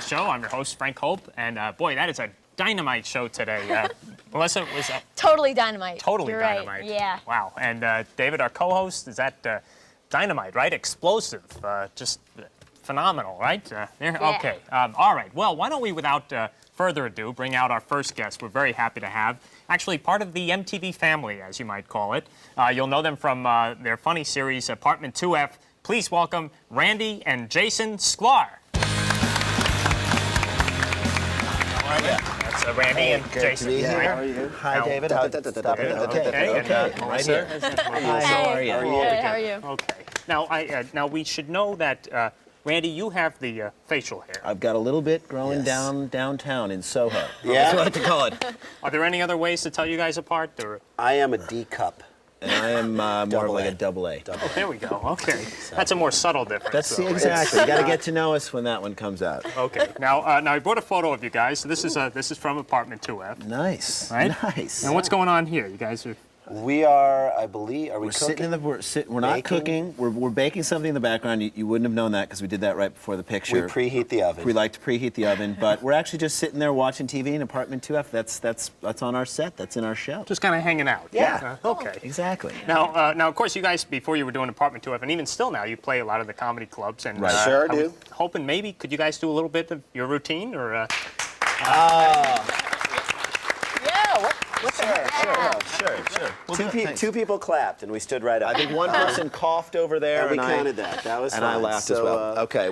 show. I'm your host, Frank Hope, and boy, that is a dynamite show today. Melissa, was that? Totally dynamite. Totally You're dynamite. Right. Yeah. Wow. And David, our co-host, is that dynamite, right? Explosive, just phenomenal, right? There. Yeah. Okay. All right. Well, why don't we, without further ado, bring out our first guest we're very happy to have. Actually, part of the MTV family, as you might call it. You'll know them from their funny series, Apartment 2F. Please welcome Randy and Jason Sklar. How are you? That's Randy and Jason. How are you? Hi, David. Okay. And Melissa. Hi, how are you? Good, how are you? Okay. Now we should know that, Randy, you have the facial hair. I've got a little bit growing downtown in Soho. Yeah. That's what I like to call it. Are there any other ways to tell you guys apart? Or? I am a D cup. And I am more of like a double A. Oh, there we go. Okay. That's a more subtle difference. That's though, right? exactly. You got to get to know us when that one comes out. Okay. Now I brought a photo of you guys. So this is from Apartment 2F. Nice. Right? Nice. And what's going on here? You guys are. We are, I believe, are we We're cooking? sitting in the. We're not cooking. We're baking something in the background. You wouldn't have known that because we did that right before the picture. We preheat the oven. We like to preheat the oven, but we're actually just sitting there watching TV in Apartment 2F. That's on our set. That's in our show. Just kind of hanging out. Yeah. Okay. Exactly. Now, of course, you guys, before you were doing Apartment 2F, and even still now, you play a lot of the comedy clubs. And Right. Sure I was do. hoping maybe, could you guys do a little bit of your routine? Or Two people clapped, and we stood right up. I think one person coughed over there, and we counted that. That was and fun. I laughed So, as well. Okay,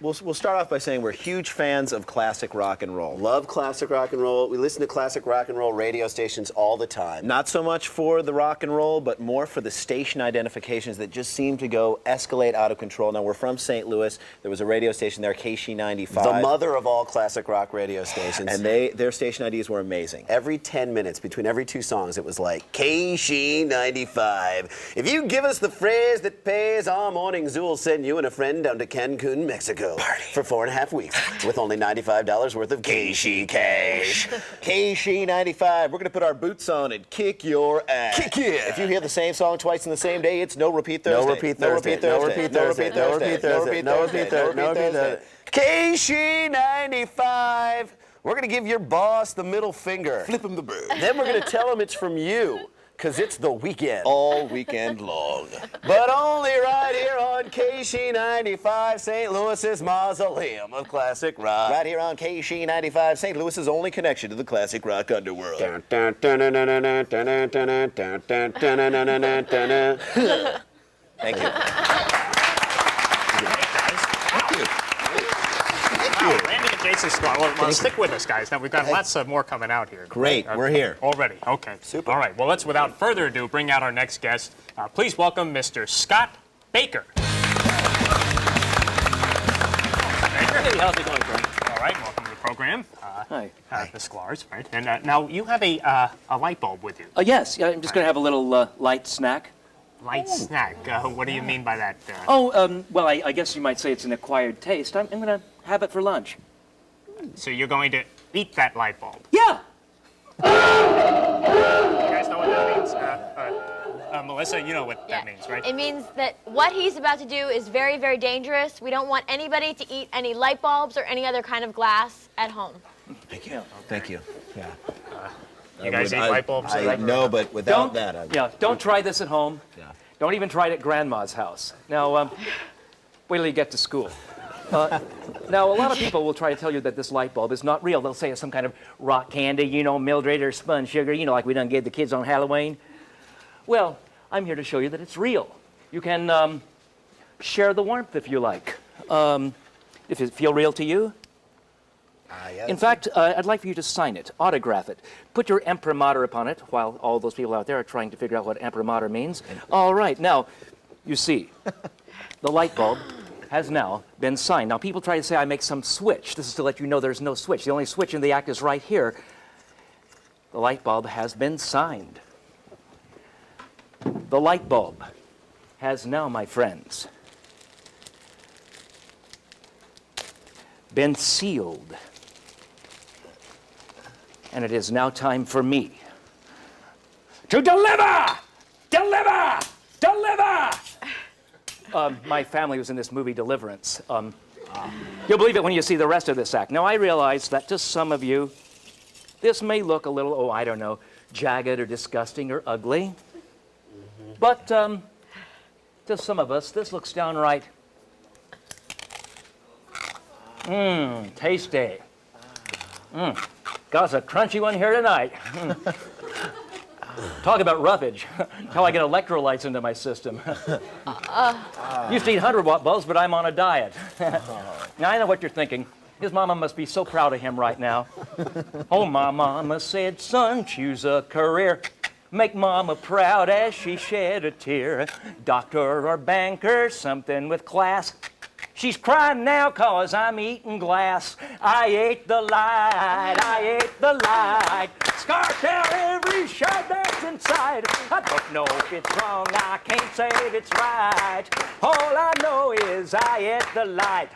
we'll start off by saying we're huge fans of classic rock and roll. Love classic rock and roll. We listen to classic rock and roll radio stations all the time. Not so much for the rock and roll, but more for the station identifications that just seem to go escalate out of control. Now, we're from St. Louis. There was a radio station there, KC95. The mother of all classic rock radio stations. And their station IDs were amazing. Every 10 minutes, between every two songs, it was like, KC95. If you give us the phrase that pays, our mornings we'll send you and a friend down to Cancun, Mexico. Party. For 4.5 weeks with only $95 worth of KC cash. KC95, we're going to put our boots on and kick your ass. Kick it. If you hear the same song twice in the same day, it's no repeat Thursday. No repeat Thursday. No repeat Thursday. No repeat Thursday. No repeat Thursday. No repeat Thursday. KC95. We're going to give your boss the middle finger. Flip him the bird. Then we're going to tell him it's from you, because it's the weekend. All weekend long. But only right here on KC95, St. Louis's mausoleum of classic rock. Right here on KC95, St. Louis's only connection to the classic rock underworld. Thank you. Randy and Jason Sklar. Well, stick with us, guys. Now, we've got lots more coming out here. Great, we're here. Already. Okay. Super. All right. Well, let's, without further ado, bring out our next guest. Please welcome Mr. Scott Baker. Baker. Hey, how's it going, Frank? All right. Welcome to the program. Hi. The Sklars, right? And now you have a light bulb with you. Yes, I'm just going to have a little light snack. Light snack. What do you mean by that? Well, I guess you might say it's an acquired taste. I'm going to have it for lunch. So you're going to eat that light bulb. Yeah! You guys know what that means? Melissa, you know what that means, right? It means that what he's about to do is very, very dangerous. We don't want anybody to eat any light bulbs or any other kind of glass at home. Thank you. Thank you. Yeah. You guys eat light bulbs? No, but without that, Don't try this at home. Yeah. Don't even try it at Grandma's house. Now, wait till you get to school. Now, a lot of people will try to tell you that this light bulb is not real. They'll say it's some kind of rock candy, Mildred or spun sugar, like we done gave the kids on Halloween. Well, I'm here to show you that it's real. You can share the warmth if you like. If it feel real to you. Yes. In fact, I'd like for you to sign it, autograph it. Put your imprimatur upon it while all those people out there are trying to figure out what imprimatur means. All right, now, you see, the light bulb has now been signed. Now, people try to say I make some switch. This is to let you know there's no switch. The only switch in the act is right here. The light bulb has been signed. The light bulb has now, my friends, been sealed. And it is now time for me to deliver! Deliver! Deliver! My family was in this movie Deliverance. You'll believe it when you see the rest of this act. Now, I realize that to some of you, this may look a little, oh, I don't know, jagged or disgusting or ugly. But to some of us, this looks downright, tasty. Got us a crunchy one here tonight. Talk about roughage. How I get electrolytes into my system. Used to eat 100-watt bulbs, but I'm on a diet. Now, I know what you're thinking. His mama must be so proud of him right now. Oh, my mama said, son, choose a career. Make mama proud as she shed a tear. Doctor or banker, something with class. She's crying now 'cause I'm eating glass. I ate the light, I ate the light. Scarfed out every shard that's inside. I don't know if it's wrong, I can't say if it's right. All I know is I ate the light.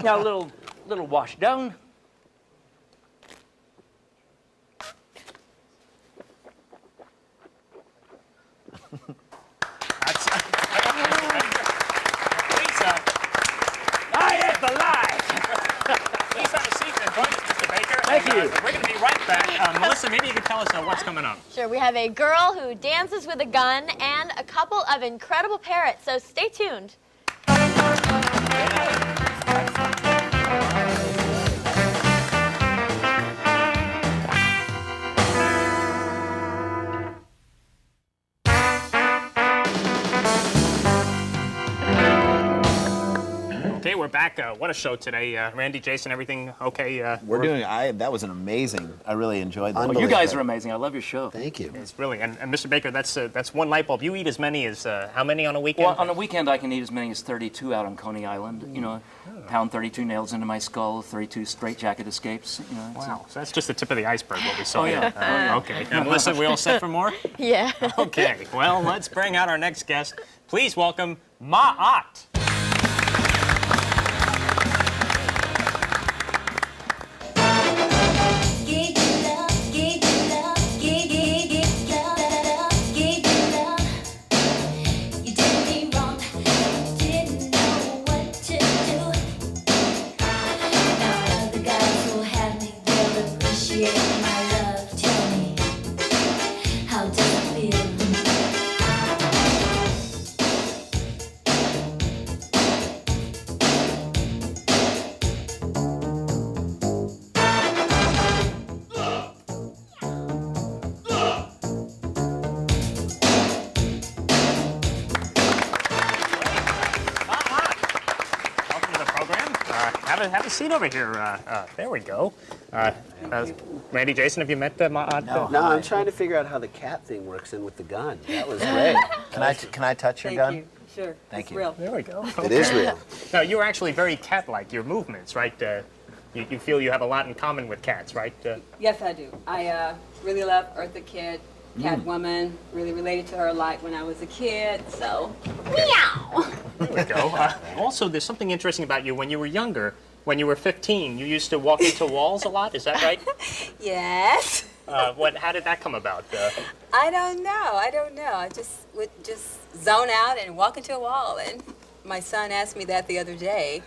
Now a little wash down. Thank you. We're going to be right back. Melissa, maybe you can tell us what's coming up. Sure, we have a girl who dances with a gun and a couple of incredible parrots, so stay tuned. Okay, we're back. What a show today. Randy, Jason, everything okay? We're doing. That was an amazing. I really enjoyed that. Well, you guys are amazing. I love your show. Thank you. It's really, and Mr. Baker, that's one light bulb. You eat as many as, how many on a weekend? Well, on a weekend, I can eat as many as 32 out on Coney Island. You know, pound 32 nails into my skull, 32 straitjacket escapes. You know, Wow, so that's just the tip of the iceberg, what we saw. Oh, yeah. Okay. And Melissa, we all set for more? Yeah. Okay, well, let's bring out our next guest. Please welcome Maat. Have a seat over here. There we go. Randy, Jason, have you met Maat? No, I'm trying to figure out how the cat thing works in with the gun. That was great. Can I touch your gun? Thank you. Sure. Thank it's you. Real. There we go. It is real. Now, you're actually very cat-like, your movements, right? You feel you have a lot in common with cats, right? Yes, I do. I really love Eartha Kitt, Catwoman. Really related to her a lot when I was a kid. So, meow. There we go. Also, there's something interesting about you. When you were younger, when you were 15, you used to walk into walls a lot. Is that right? Yes. How did that come about? I don't know. I would just zone out and walk into a wall. And my son asked me that the other day.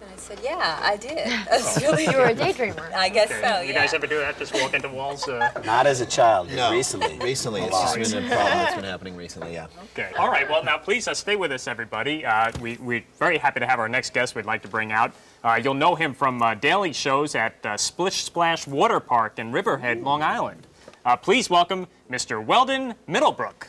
And I said, yeah, I did. That's really You were a daydreamer. I guess so, yeah. You guys ever do that? Just walk into walls? Not as a child. No. Recently. Recently, it's just been a problem that's been happening recently. Yeah. Okay. All right. Well, now please stay with us, everybody. We're very happy to have our next guest we'd like to bring out. You'll know him from daily shows at Splish Splash Water Park in Riverhead, Long Island. Please welcome Mr. Weldon Middlebrook.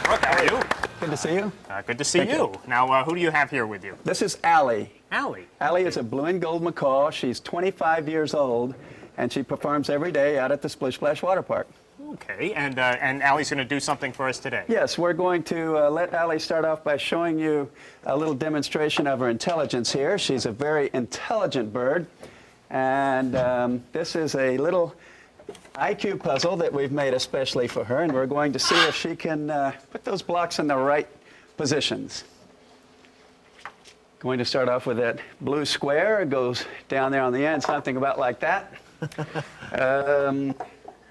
Brooke, how are you? Good to see you. Good to see you. Now, who do you have here with you? This is Allie. Allie. Allie is a blue and gold macaw. She's 25 years old, and she performs every day out at the Splish Splash Water Park. Okay, and Allie's going to do something for us today. Yes, we're going to let Allie start off by showing you a little demonstration of her intelligence here. She's a very intelligent bird, and this is a little IQ puzzle that we've made especially for her, and we're going to see if she can put those blocks in the right positions. Going to start off with that blue square. It goes down there on the end, something about like that.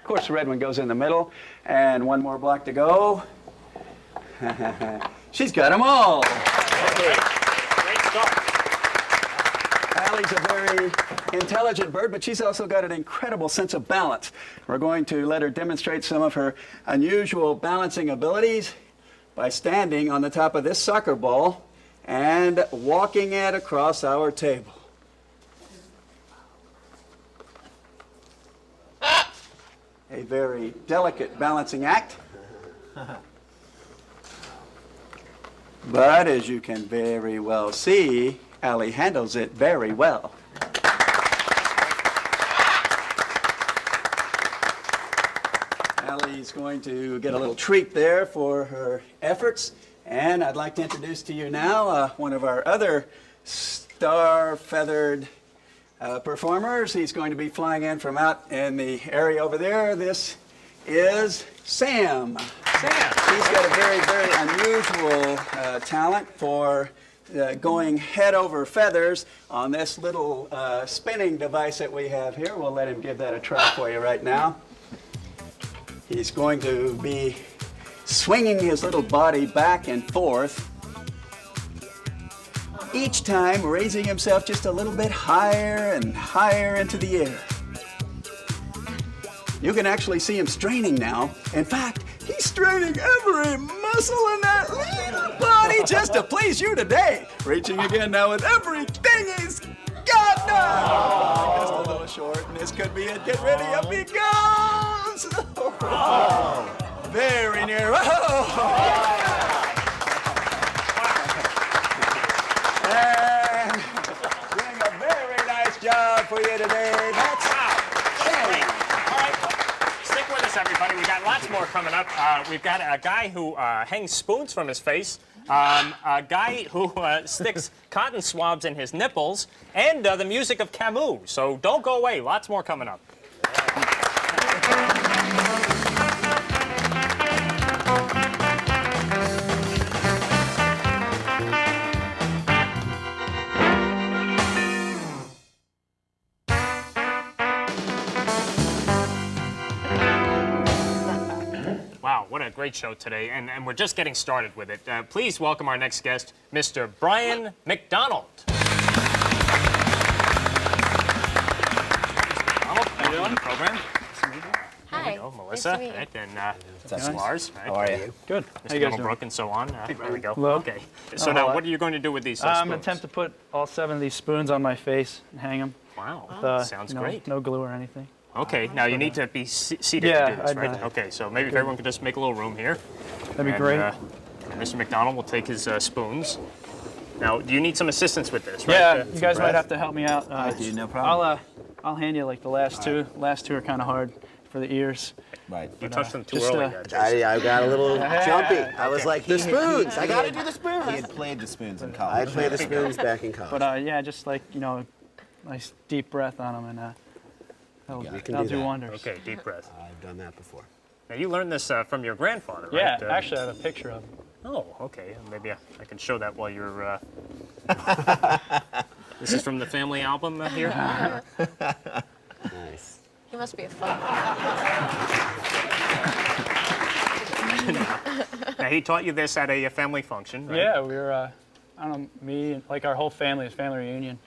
course, the red one goes in the middle. And one more block to go. She's got them all. Great start. Allie's a very intelligent bird, but she's also got an incredible sense of balance. We're going to let her demonstrate some of her unusual balancing abilities by standing on the top of this soccer ball and walking it across our table. A very delicate balancing act. But as you can very well see, Allie handles it very well. Allie's going to get a little treat there for her efforts. And I'd like to introduce to you now one of our other star-feathered performers. He's going to be flying in from out in the area over there. This is Sam. He's got a very, very unusual talent for going head over feathers on this little spinning device that we have here. We'll let him give that a try for you right now. He's going to be swinging his little body back and forth, each time raising himself just a little bit higher and higher into the air. You can actually see him straining now. In fact, he's straining every muscle in that little body just to please you today. Reaching again now with everything he's got now. Just a little short, and this could be it. Get ready, up he goes. Very near. And doing a very nice job for you today. That's Great. All right. Stick with us, everybody. We got lots more coming up. We've got a guy who hangs spoons from his face, a guy who sticks cotton swabs in his nipples, and the music of Camus. So don't go away. Lots more coming up. Wow, what a great show today, and we're just getting started with it. Please welcome our next guest, Mr. Brian McDonald. How you doing? Program. Hi. There we go, Melissa, Nice to meet you. right, and Sklars, right? How are you? Good. Mr. How you guys doing? Middlebrook and so on. There we go. Hello. Okay. So now, what are you going to do with these I'm spoons? attempt to put all 7 of these spoons on my face and hang them. Wow, sounds great. No glue or anything. Okay, now you need to be seated Yeah, to do this, I'd, right? Okay, so maybe if everyone could just make a little room here. That'd be And, great. Mr. McDonald will take his spoons. Now, do you need some assistance with this, right? Yeah, you guys might have to help me out. I do, no problem. I'll hand you like the last two. Last two are kind of hard for the ears. Right. You touched them too just, early, Jason. I got a little jumpy. I was like, the spoons. I got to do the He spoons. had played the spoons in I college. played the spoons back in college. But yeah, just like nice deep breath on them, and You can that'll do do that. wonders. Okay, deep breath. I've done that before. Now, you learned this from your grandfather, right? Yeah, actually, I have a picture of them. Oh, okay. Maybe I can show that while you're... This is from the family album here? Nice. He must be a fun. Now, he taught you this at a family function, right? Yeah, we were, I don't know, me and like our whole family, it's family reunion.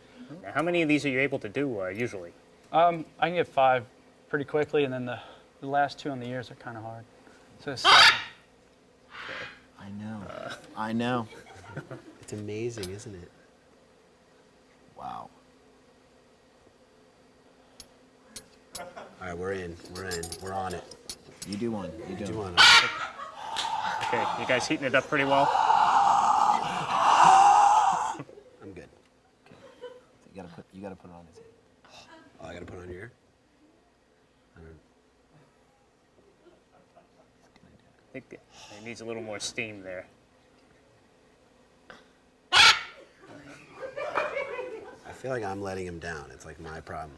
Now, how many of these are you able to do usually? I can get 5 pretty quickly, and then the last 2 on the ears are kind of hard. So it's I know. I know. It's amazing, isn't it? Wow. All right, we're in. We're on it. You do one. You do Do one. one. Okay, you guys heating it up pretty well? I'm good. You gotta put it on his head. Oh, I got to put it on your ear? I think it needs a little more steam there. I feel like I'm letting him down. It's like my problem.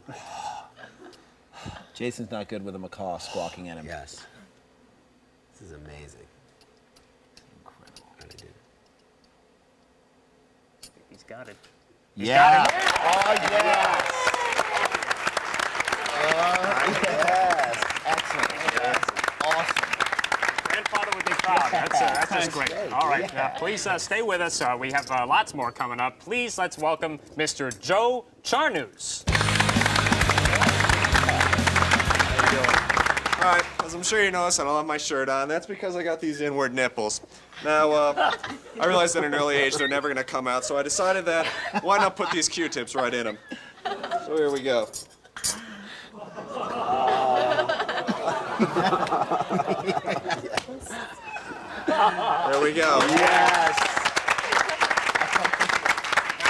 Jason's not good with a macaw squawking at him. Yes. This is amazing. Incredible. How to do it. He's got it. Yeah. got it. Oh, yes. Oh, yes. Excellent. Oh, that's just great. All right, please stay with us. We have lots more coming up. Please, let's welcome Mr. Joe Charnews. All right, as I'm sure you noticed, I don't have my shirt on. That's because I got these inward nipples. Now, I realized at an early age they're never going to come out, so I decided that why not put these Q-tips right in them? So here we go. There we go. Yes.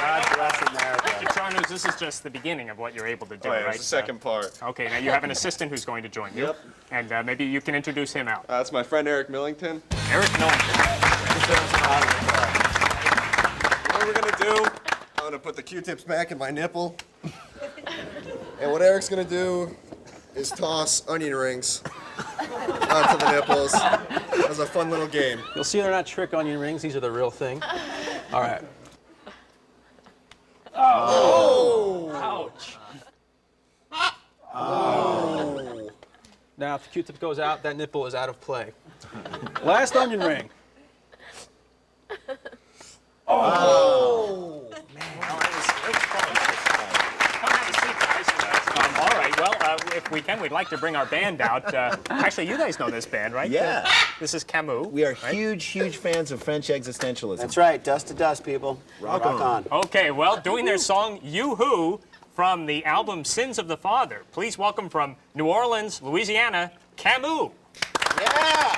God bless America. Mr. Charnews, this is just the beginning of what you're able to do, Oh, yeah, right? there's the second part. Okay, now you have an assistant who's going to join you. Yep. And maybe you can introduce him out. That's my friend Eric Millington. Eric Millington. What we're going to do, I'm going to put the Q-tips back in my nipple. And what Eric's going to do is toss onion rings onto the nipples as a fun little game. You'll see they're not trick onion rings. These are the real thing. All right. Oh! Ouch. Oh. Now, if the Q-tip goes out, that nipple is out of play. Last onion ring. Oh! Man. Well, it was close. Come have a seat, guys. All right, well, if we can, we'd like to bring our band out. Actually, you guys know this band, right? Yeah. This is Camus. We are right? huge fans of French existentialism. That's right. Dust to dust, people. Rock on. Okay, well, doing their song You-Hoo from the album Sins of the Father. Please welcome from New Orleans, Louisiana, Camus. Yeah!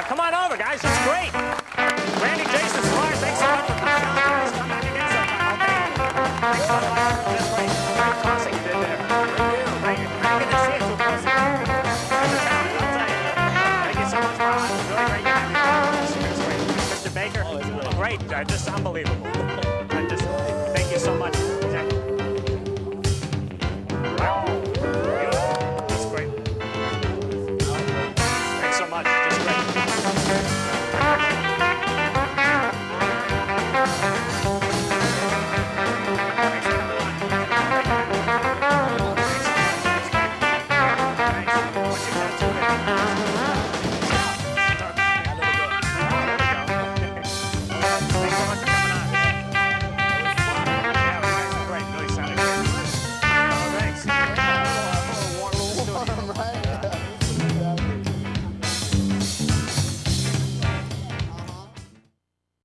Come on over, guys. It's great. Randy, Jason, Sklar, thanks so much for coming on. Come back again sometime, okay? Thanks so much. That's great. Tossing did Really great to have you. Mr. Baker, great, just unbelievable.